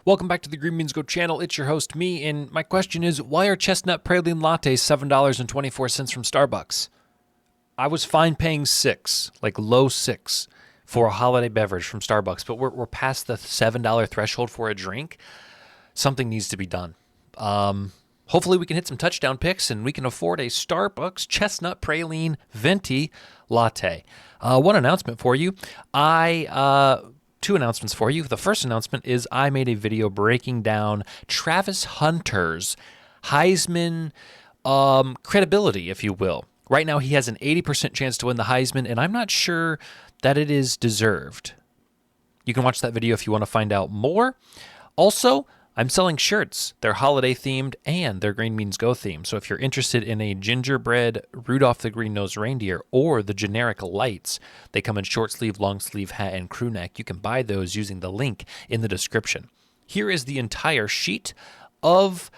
Welcome back to the Green Beans Go channel. It's your host, me, and my question is, why are chestnut praline lattes $7.24 from Starbucks? I was fine paying $6, like low $6, for a holiday beverage from Starbucks, but we're past the $7 threshold for a drink. Something needs to be done. Hopefully we can hit some touchdown picks and we can afford a Starbucks chestnut praline venti latte. One announcement for you. Two announcements for you. The first announcement is I made a video breaking down Travis Hunter's Heisman credibility, if you will. Right now, he has an 80% chance to win the Heisman, and I'm not sure that it is deserved. You can watch that video if you want to find out more. Also, I'm selling shirts. They're holiday themed and they're Green Beans Go themed. So if you're interested in a gingerbread Rudolph the Red-Nosed Reindeer or the generic lights, they come in short sleeve, long sleeve, hat, and crew neck. You can buy those using the link in the description. Here is the entire sheet of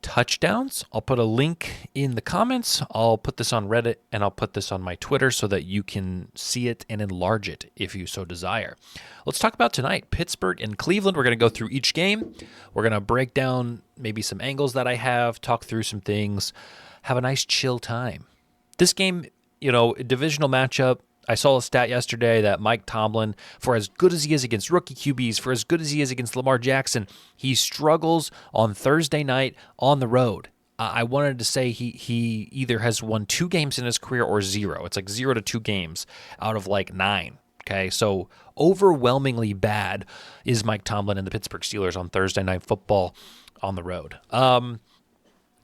touchdowns. I'll put a link in the comments. I'll put this on Reddit and I'll put this on my Twitter so that you can see it and enlarge it if you so desire. Let's talk about tonight. Pittsburgh and Cleveland. We're going to go through each game. We're going to break down maybe some angles that I have, talk through some things, have a nice chill time. This game, a divisional matchup. I saw a stat yesterday that Mike Tomlin, for as good as he is against rookie QBs, for as good as he is against Lamar Jackson, he struggles on Thursday night on the road. I wanted to say he either has won 2 games in his career or 0. It's like 0 to 2 games out of like 9. Okay, so overwhelmingly bad is Mike Tomlin and the Pittsburgh Steelers on Thursday Night Football on the road.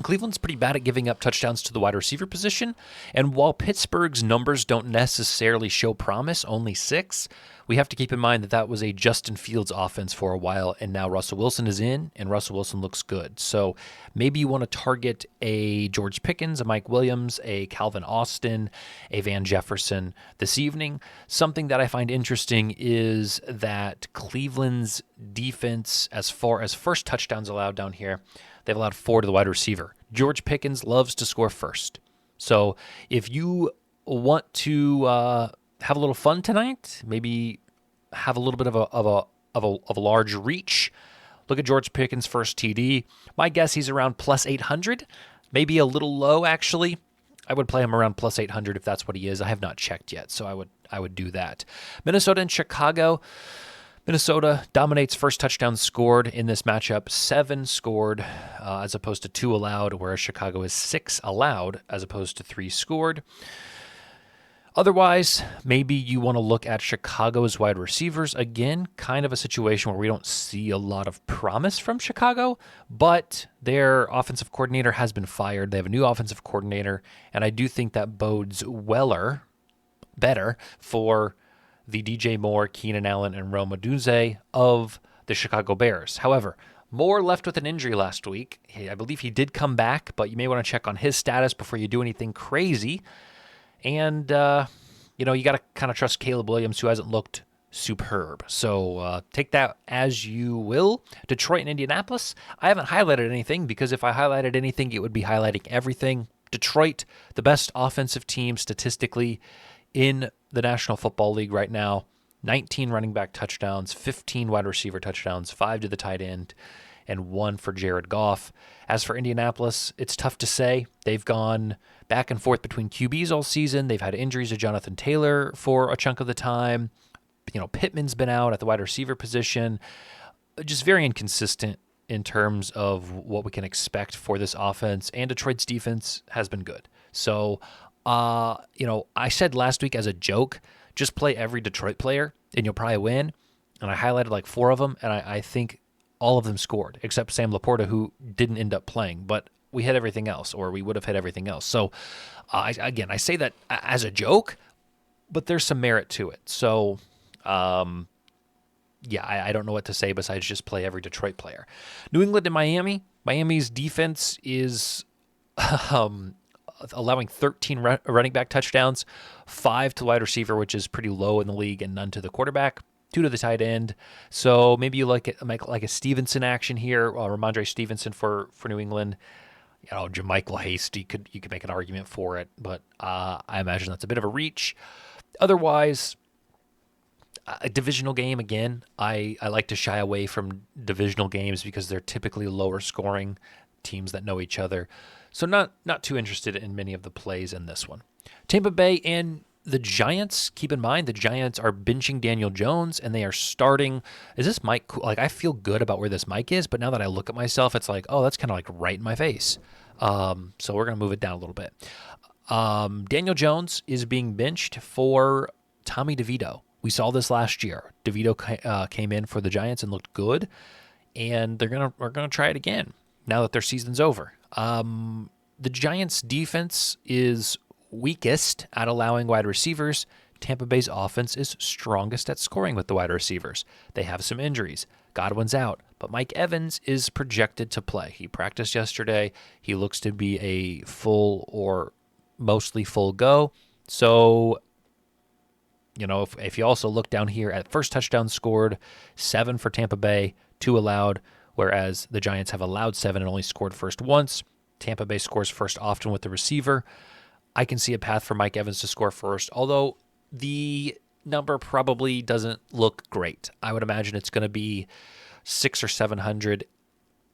Cleveland's pretty bad at giving up touchdowns to the wide receiver position, and while Pittsburgh's numbers don't necessarily show promise, only 6, we have to keep in mind that was a Justin Fields offense for a while, and now Russell Wilson is in, and Russell Wilson looks good. So maybe you want to target a George Pickens, a Mike Williams, a Calvin Austin, a Van Jefferson this evening. Something that I find interesting is that Cleveland's defense, as far as first touchdowns allowed down here, they've allowed 4 to the wide receiver. George Pickens loves to score first. So if you want to have a little fun tonight, maybe have a little bit of a large reach, look at George Pickens' first TD. My guess he's around plus 800, maybe a little low actually. I would play him around plus 800 if that's what he is. I have not checked yet, so I would do that. Minnesota and Chicago. Minnesota dominates first touchdown scored in this matchup, 7 scored as opposed to 2 allowed, whereas Chicago is 6 allowed as opposed to 3 scored. Otherwise, maybe you want to look at Chicago's wide receivers. Again, kind of a situation where we don't see a lot of promise from Chicago, but their offensive coordinator has been fired. They have a new offensive coordinator, and I do think that bodes better for the DJ Moore, Keenan Allen, and Rome Odunze of the Chicago Bears. However, Moore left with an injury last week. I believe he did come back, but you may want to check on his status before you do anything crazy. And, you got to kind of trust Caleb Williams, who hasn't looked superb. So take that as you will. Detroit and Indianapolis. I haven't highlighted anything because if I highlighted anything, it would be highlighting everything. Detroit, the best offensive team statistically in the National Football League right now. 19 running back touchdowns, 15 wide receiver touchdowns, 5 to the tight end, and 1 for Jared Goff. As for Indianapolis, it's tough to say. They've gone back and forth between QBs all season. They've had injuries to Jonathan Taylor for a chunk of the time. Pittman's been out at the wide receiver position. Just very inconsistent in terms of what we can expect for this offense. And Detroit's defense has been good. So, I said last week as a joke, just play every Detroit player and you'll probably win. And I highlighted like 4 of them, and I think all of them scored, except Sam Laporta, who didn't end up playing. But we hit everything else, or we would have hit everything else. So, I say that as a joke, but there's some merit to it. So, I don't know what to say besides just play every Detroit player. New England and Miami. Miami's defense is allowing 13 running back touchdowns, 5 to wide receiver, which is pretty low in the league, and none to the quarterback, 2 to the tight end. So maybe you like a Stevenson action here, Ramondre Stevenson for New England. JaMychal Hasty, you could make an argument for it, but I imagine that's a bit of a reach. Otherwise, A divisional game, again, I like to shy away from divisional games because they're typically lower scoring, teams that know each other. So not too interested in many of the plays in this one. Tampa Bay and the Giants, keep in mind, the Giants are benching Daniel Jones, and they are starting. Is this Mike? Like, I feel good about where this Mike is, but now that I look at myself, it's like, oh, that's kind of like right in my face. So we're going to move it down a little bit. Daniel Jones is being benched for Tommy DeVito. We saw this last year. DeVito came in for the Giants and looked good, and we're gonna try it again now that their season's over. The Giants' defense is weakest at allowing wide receivers. Tampa Bay's offense is strongest at scoring with the wide receivers. They have some injuries. Godwin's out, but Mike Evans is projected to play. He practiced yesterday. He looks to be a full or mostly full go. So, if you also look down here at first touchdown scored, 7 for Tampa Bay, 2 allowed, whereas the Giants have allowed 7 and only scored first once. Tampa Bay scores first often with the receiver. I can see a path for Mike Evans to score first, although the number probably doesn't look great. I would imagine it's going to be 600 or 700,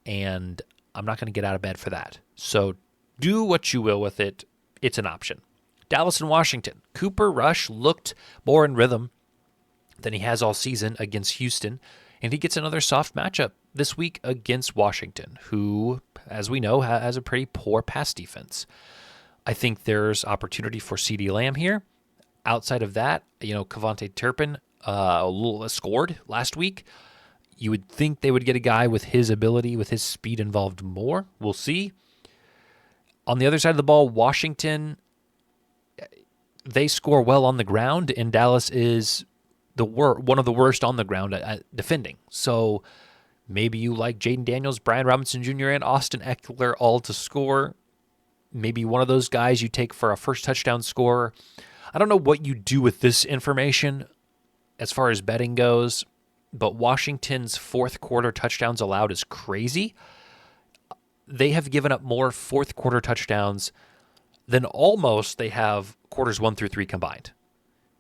and I'm not going to get out of bed for that. So do what you will with it. It's an option. Dallas and Washington. Cooper Rush looked more in rhythm than he has all season against Houston, and he gets another soft matchup this week against Washington, who, as we know, has a pretty poor pass defense. I think there's opportunity for CeeDee Lamb here. Outside of that, Kevontae Turpin scored last week. You would think they would get a guy with his ability, with his speed involved more. We'll see. On the other side of the ball, Washington, they score well on the ground, and Dallas is one of the worst on the ground at defending. So maybe you like Jaden Daniels, Brian Robinson Jr., and Austin Eckler all to score. Maybe one of those guys you take for a first touchdown scorer. I don't know what you do with this information as far as betting goes, but Washington's fourth quarter touchdowns allowed is crazy. They have given up more fourth quarter touchdowns than almost they have quarters 1 through 3 combined.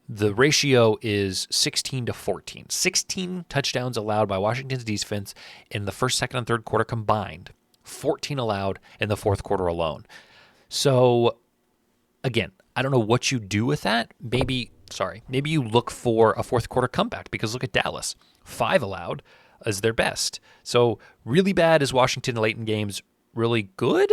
The ratio is 16-14. 16 touchdowns allowed by Washington's defense in the first, second, and third quarter combined. 14 allowed in the fourth quarter alone. So, again, I don't know what you do with that. Maybe you look for a fourth quarter comeback, because look at Dallas. 5 allowed is their best. So, really bad is Washington late in games. Really good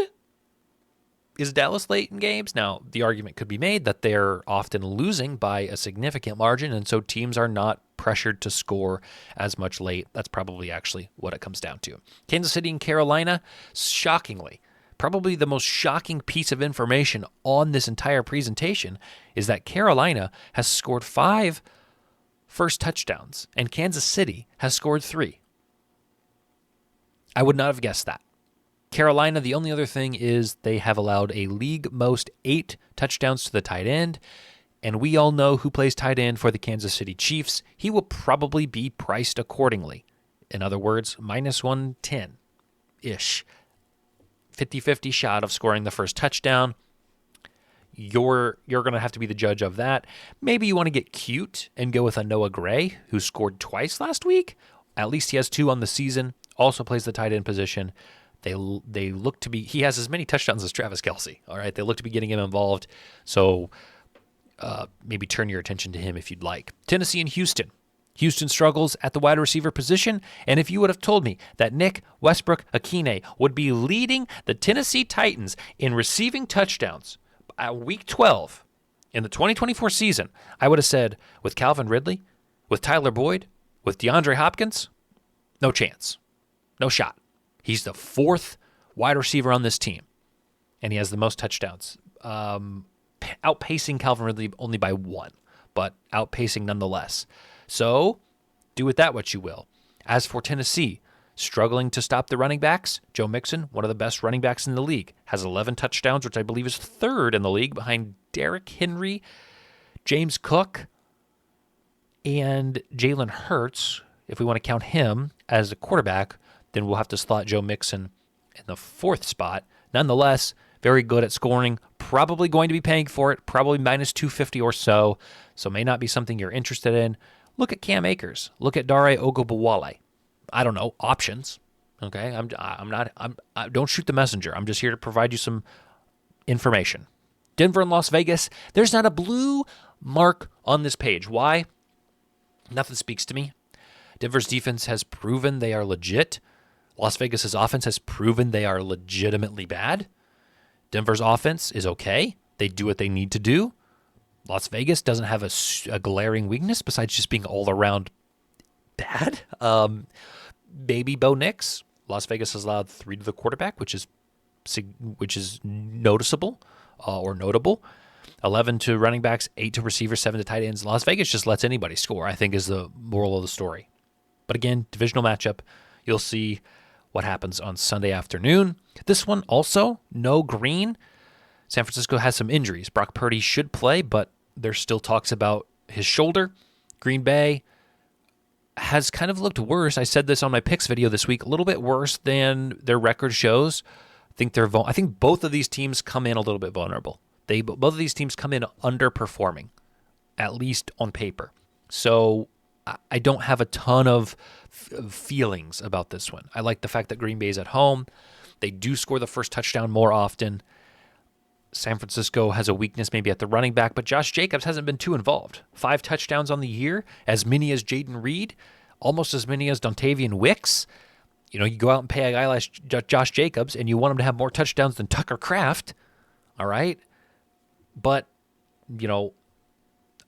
is Dallas late in games. Now, the argument could be made that they're often losing by a significant margin, and so teams are not pressured to score as much late. That's probably actually what it comes down to. Kansas City and Carolina, shockingly, probably the most shocking piece of information on this entire presentation is that Carolina has scored 5 first touchdowns, and Kansas City has scored 3. I would not have guessed that. Carolina, the only other thing is they have allowed a league most 8 touchdowns to the tight end, and we all know who plays tight end for the Kansas City Chiefs. He will probably be priced accordingly. In other words, minus 110-ish. 50-50 shot of scoring the first touchdown. You're going to have to be the judge of that. Maybe you want to get cute and go with a Noah Gray, who scored twice last week. At least he has 2 on the season. Also plays the tight end position. They look to be, he has as many touchdowns as Travis Kelce. All right, they look to be getting him involved. So maybe turn your attention to him if you'd like. Tennessee and Houston. Houston struggles at the wide receiver position, and if you would have told me that Nick Westbrook-Akine would be leading the Tennessee Titans in receiving touchdowns at Week 12 in the 2024 season, I would have said, with Calvin Ridley, with Tyler Boyd, with DeAndre Hopkins, no chance. No shot. He's the 4th wide receiver on this team, and he has the most touchdowns, outpacing Calvin Ridley only by 1, but outpacing nonetheless. So, do with that what you will. As for Tennessee, struggling to stop the running backs, Joe Mixon, one of the best running backs in the league, has 11 touchdowns, which I believe is 3rd in the league behind Derrick Henry, James Cook, and Jalen Hurts. If we want to count him as a quarterback, then we'll have to slot Joe Mixon in the 4th spot. Nonetheless, very good at scoring, probably going to be paying for it, probably minus 250 or so may not be something you're interested in. Look at Cam Akers. Look at Dare Ogunbowale. I don't know, options. Okay, don't shoot the messenger. I'm just here to provide you some information. Denver and Las Vegas, there's not a blue mark on this page. Why? Nothing speaks to me. Denver's defense has proven they are legit. Las Vegas's offense has proven they are legitimately bad. Denver's offense is okay. They do what they need to do. Las Vegas doesn't have a glaring weakness besides just being all around bad. Baby Bo Nix. Las Vegas has allowed 3 to the quarterback, which is noticeable or notable. 11 to running backs, 8 to receivers, 7 to tight ends. Las Vegas just lets anybody score, I think, is the moral of the story. But again, divisional matchup. You'll see what happens on Sunday afternoon. This one also, no green. San Francisco has some injuries. Brock Purdy should play, but there's still talks about his shoulder. Green Bay has kind of looked worse. I said this on my picks video this week, a little bit worse than their record shows. I think both of these teams come in a little bit vulnerable. Both of these teams come in underperforming, at least on paper. So I don't have a ton of feelings about this one. I like the fact that Green Bay is at home. They do score the first touchdown more often. San Francisco has a weakness maybe at the running back, but Josh Jacobs hasn't been too involved. 5 touchdowns on the year, as many as Jaden Reed, almost as many as Dontavian Wicks. You go out and pay a guy like Josh Jacobs, and you want him to have more touchdowns than Tucker Kraft, all right? But,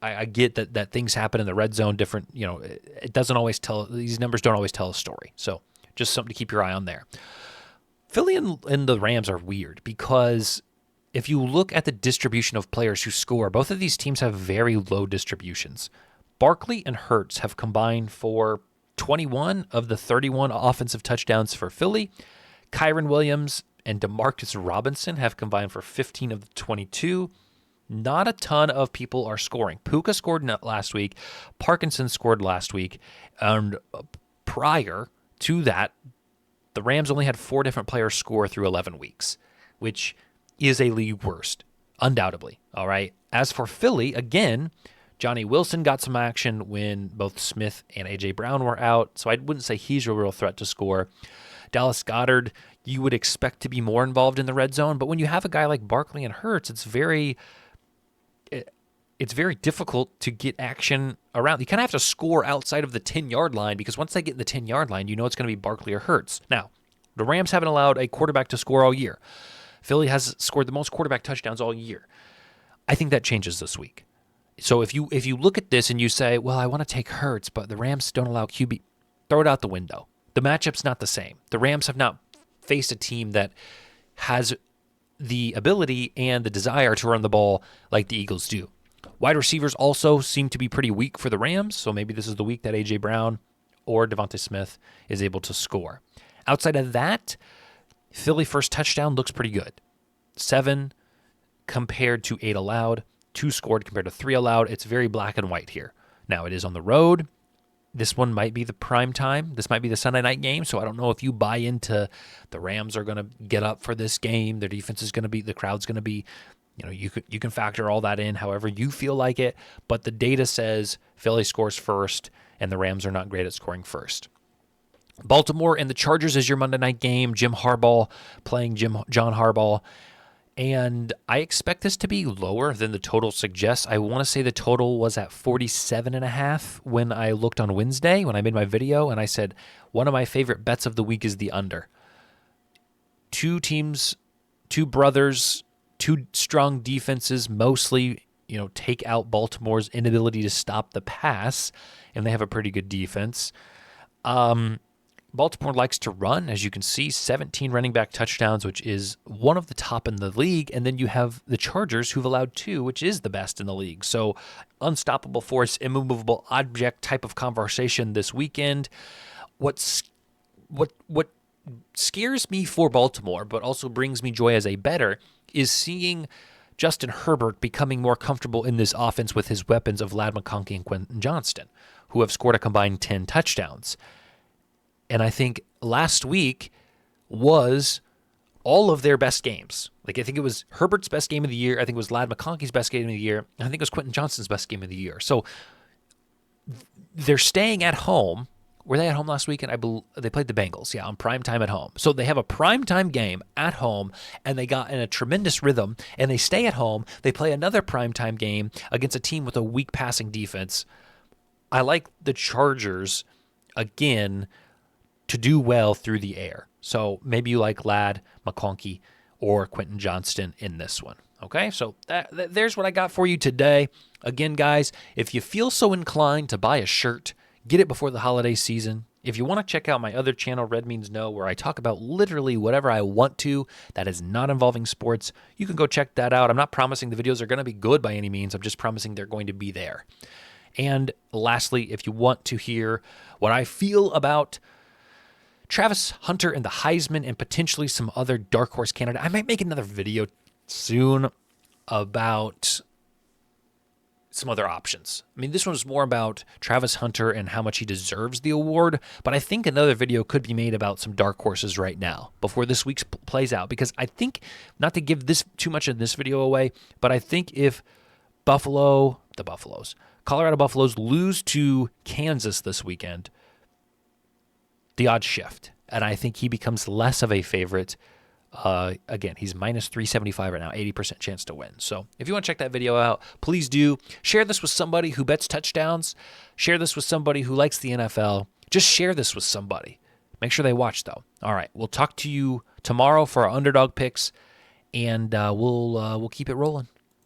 I get that things happen in the red zone different. It doesn't always these numbers don't always tell a story. So just something to keep your eye on there. Philly and the Rams are weird because if you look at the distribution of players who score, both of these teams have very low distributions. Barkley and Hurts have combined for 21 of the 31 offensive touchdowns for Philly. Kyron Williams and Demarcus Robinson have combined for 15 of the 22. Not a ton of people are scoring. Puka scored last week. Parkinson scored last week. And prior to that, the Rams only had 4 different players score through 11 weeks, which is a league worst, undoubtedly. All right. As for Philly, again, Johnny Wilson got some action when both Smith and A.J. Brown were out, so I wouldn't say he's a real threat to score. Dallas Goedert, you would expect to be more involved in the red zone, but when you have a guy like Barkley and Hurts, it's very difficult to get action around. You kind of have to score outside of the 10-yard line because once they get in the 10-yard line, it's going to be Barkley or Hurts. Now, the Rams haven't allowed a quarterback to score all year. Philly has scored the most quarterback touchdowns all year. I think that changes this week. So if you look at this and you say, well, I want to take Hurts, but the Rams don't allow QB, throw it out the window. The matchup's not the same. The Rams have not faced a team that has the ability and the desire to run the ball like the Eagles do. Wide receivers also seem to be pretty weak for the Rams, so maybe this is the week that A.J. Brown or Devontae Smith is able to score. Outside of that, Philly first touchdown looks pretty good. 7 compared to 8 allowed, 2 scored compared to 3 allowed. It's very black and white here. Now, it is on the road. This one might be the prime time. This might be the Sunday night game, so I don't know if you buy into the Rams are going to get up for this game. Their defense is going to be, the crowd's going to be, you can factor all that in however you feel like it, but the data says Philly scores first, and the Rams are not great at scoring first. Baltimore and the Chargers is your Monday night game. Jim Harbaugh playing John Harbaugh. And I expect this to be lower than the total suggests. I want to say the total was at 47.5 when I looked on Wednesday, when I made my video, and I said one of my favorite bets of the week is the under. 2 teams, 2 brothers, 2 strong defenses, mostly, take out Baltimore's inability to stop the pass, and they have a pretty good defense. Baltimore likes to run, as you can see, 17 running back touchdowns, which is one of the top in the league. And then you have the Chargers, who've allowed 2, which is the best in the league. So unstoppable force, immovable object type of conversation this weekend. What scares me for Baltimore, but also brings me joy as a bettor, is seeing Justin Herbert becoming more comfortable in this offense with his weapons of Ladd McConkey and Quentin Johnston, who have scored a combined 10 touchdowns. And I think last week was all of their best games. I think it was Herbert's best game of the year. I think it was Ladd McConkey's best game of the year. And I think it was Quentin Johnston's best game of the year. So they're staying at home. Were they at home last weekend? They played the Bengals, on prime time at home. So they have a prime time game at home, and they got in a tremendous rhythm, and they stay at home. They play another prime time game against a team with a weak passing defense. I like the Chargers, again, to do well through the air. So maybe you like Ladd, McConkey, or Quentin Johnston in this one. Okay, so there's what I got for you today. Again, guys, if you feel so inclined to buy a shirt, get it before the holiday season. If you want to check out my other channel, Red Means No, where I talk about literally whatever I want to that is not involving sports, you can go check that out. I'm not promising the videos are going to be good by any means. I'm just promising they're going to be there. And lastly, if you want to hear what I feel about Travis Hunter and the Heisman and potentially some other dark horse candidate, I might make another video soon about some other options. I mean, this one was more about Travis Hunter and how much he deserves the award, but I think another video could be made about some dark horses right now before this week's plays out, because I think, not to give this too much in this video away, but I think if Colorado Buffaloes lose to Kansas this weekend, the odds shift, and I think he becomes less of a favorite. Again, he's minus 375 right now, 80% chance to win. So if you want to check that video out, please do. Share this with somebody who bets touchdowns. Share this with somebody who likes the NFL. Just share this with somebody. Make sure they watch, though. All right, we'll talk to you tomorrow for our underdog picks, and we'll keep it rolling.